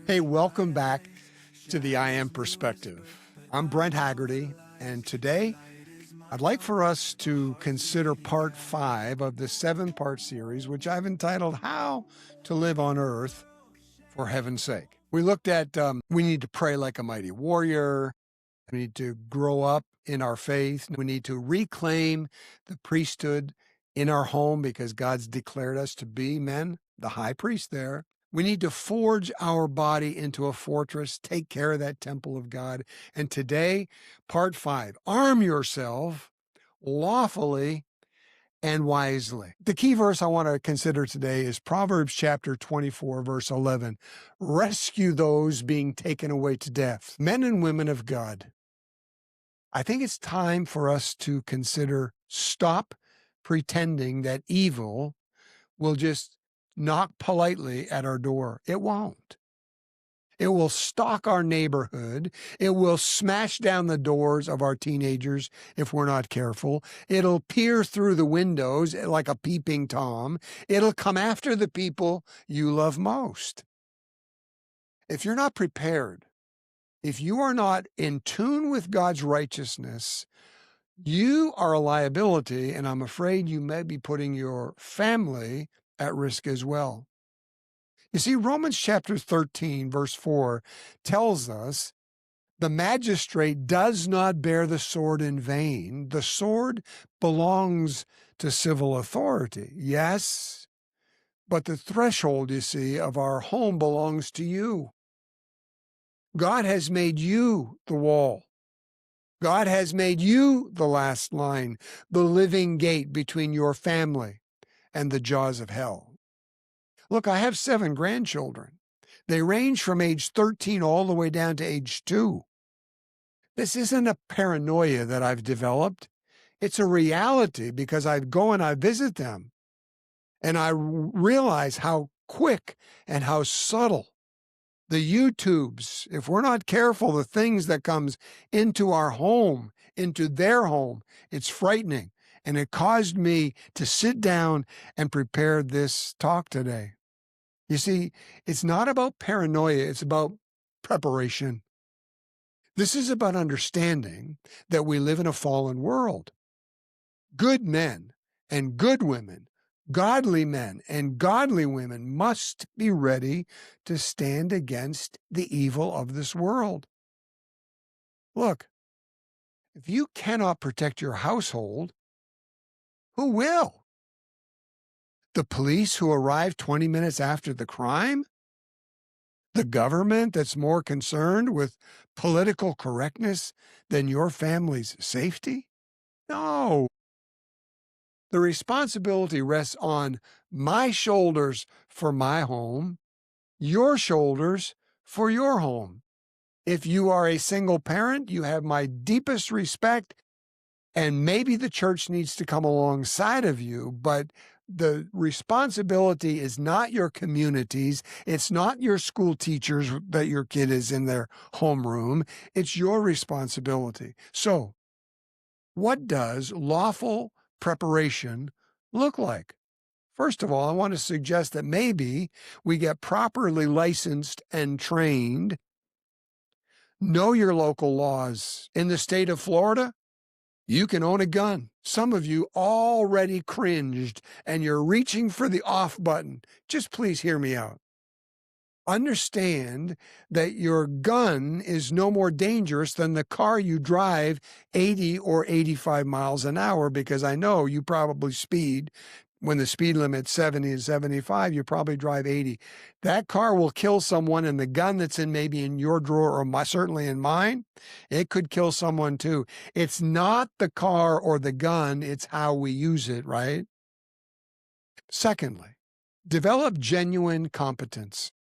Hey, welcome back to the I Am Perspective. I'm Brent Haggerty, and today I'd like for us to consider part 5 of the 7-part series, which I've entitled How to Live on Earth for Heaven's Sake. We looked at we need to pray like a mighty warrior. We need to grow up in our faith. We need to reclaim the priesthood in our home because God's declared us to be men, the high priest there. We need to forge our body into a fortress, take care of that temple of God. And today, part 5, arm yourself lawfully and wisely. The key verse I want to consider today is Proverbs chapter 24, verse 11. Rescue those being taken away to death, men and women of God. I think it's time for us to consider stop pretending that evil will just knock politely at our door. It won't. It will stalk our neighborhood. It will smash down the doors of our teenagers if we're not careful. It'll peer through the windows like a peeping Tom. It'll come after the people you love most. If you're not prepared, if you are not in tune with God's righteousness, you are a liability, and I'm afraid you may be putting your family at risk as well. You see, Romans chapter 13, verse 4 tells us the magistrate does not bear the sword in vain. The sword belongs to civil authority, yes, but the threshold, you see, of our home belongs to you. God has made you the wall. God has made you the last line, the living gate between your family and the jaws of hell. Look, I have 7 grandchildren. They range from age 13 all the way down to age 2. This isn't a paranoia that I've developed. It's a reality because I go and I visit them and I realize how quick and how subtle the YouTubes, if we're not careful, the things that comes into our home, into their home, it's frightening. And it caused me to sit down and prepare this talk today. You see, it's not about paranoia, it's about preparation. This is about understanding that we live in a fallen world. Good men and good women, godly men and godly women must be ready to stand against the evil of this world. Look, if you cannot protect your household, who will? The police who arrive 20 minutes after the crime? The government that's more concerned with political correctness than your family's safety? No. The responsibility rests on my shoulders for my home, your shoulders for your home. If you are a single parent, you have my deepest respect, and maybe the church needs to come alongside of you, but the responsibility is not your community's. It's not your school teachers that your kid is in their homeroom. It's your responsibility. So, what does lawful preparation look like? First of all, I want to suggest that maybe we get properly licensed and trained. Know your local laws. In the state of Florida, you can own a gun. Some of you already cringed and you're reaching for the off button. Just please hear me out. Understand that your gun is no more dangerous than the car you drive 80 or 85 miles an hour, because I know you probably speed. When the speed limit's 70 and 75, you probably drive 80. That car will kill someone, and the gun that's maybe in your drawer or certainly in mine, it could kill someone too. It's not the car or the gun, it's how we use it, right? Secondly, develop genuine competence.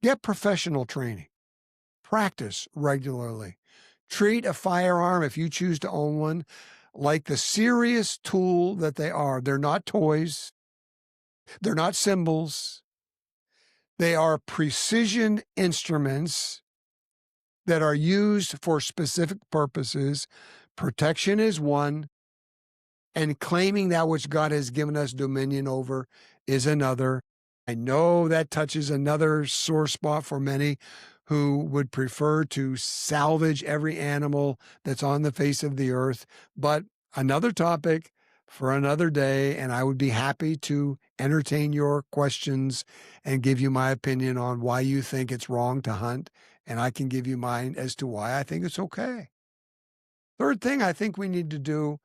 Get professional training. Practice regularly. Treat a firearm, if you choose to own one, like the serious tool that they are. They're not toys. They're not symbols. They are precision instruments that are used for specific purposes. Protection is one, and claiming that which God has given us dominion over is another. I know that touches another sore spot for many who would prefer to salvage every animal that's on the face of the earth, but another topic for another day, and I would be happy to entertain your questions and give you my opinion on why you think it's wrong to hunt, and I can give you mine as to why I think it's okay. Third thing I think we need to do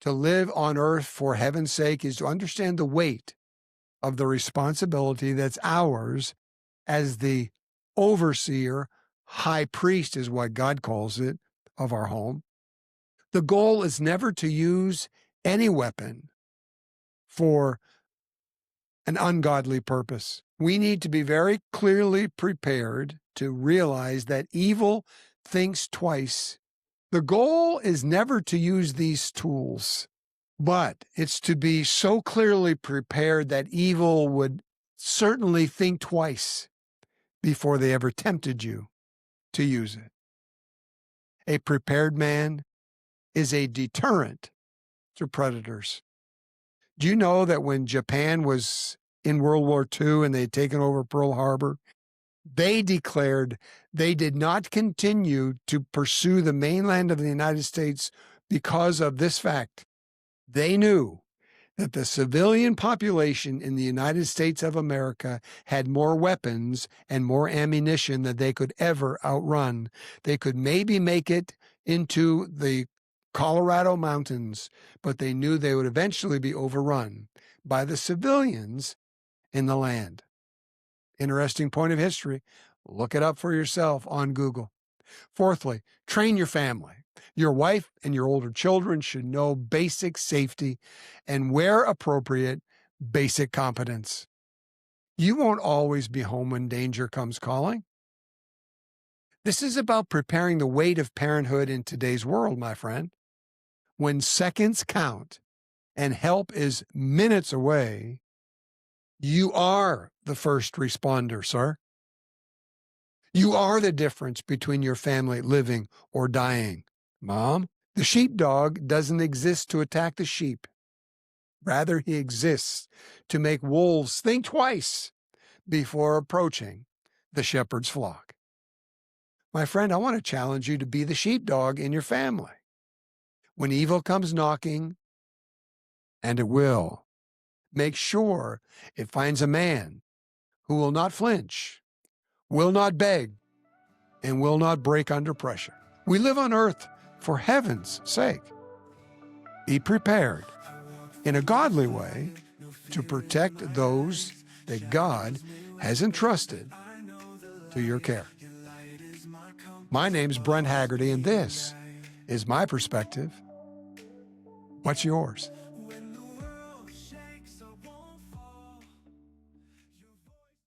to live on earth for heaven's sake is to understand the weight of the responsibility that's ours as the overseer, high priest is what God calls it, of our home. The goal is never to use any weapon for an ungodly purpose. We need to be very clearly prepared to realize that evil thinks twice. The goal is never to use these tools, but it's to be so clearly prepared that evil would certainly think twice before they ever tempted you to use it. A prepared man is a deterrent to predators. Do you know that when Japan was in World War II and they had taken over Pearl Harbor, they declared they did not continue to pursue the mainland of the United States because of this fact. They knew that the civilian population in the United States of America had more weapons and more ammunition than they could ever outrun. They could maybe make it into the Colorado mountains, but they knew they would eventually be overrun by the civilians in the land. Interesting point of history. Look it up for yourself on Google. Fourthly, train your family. Your wife and your older children should know basic safety and, where appropriate, basic competence. You won't always be home when danger comes calling. This is about preparing the weight of parenthood in today's world, my friend. When seconds count and help is minutes away, you are the first responder, sir. You are the difference between your family living or dying. Mom, the sheepdog doesn't exist to attack the sheep. Rather, he exists to make wolves think twice before approaching the shepherd's flock. My friend, I want to challenge you to be the sheepdog in your family. When evil comes knocking, and it will, make sure it finds a man who will not flinch, will not beg, and will not break under pressure. We live on earth for heaven's sake. Be prepared in a godly way to protect those that God has entrusted to your care. My name's Brent Haggerty, and this is my perspective. What's yours?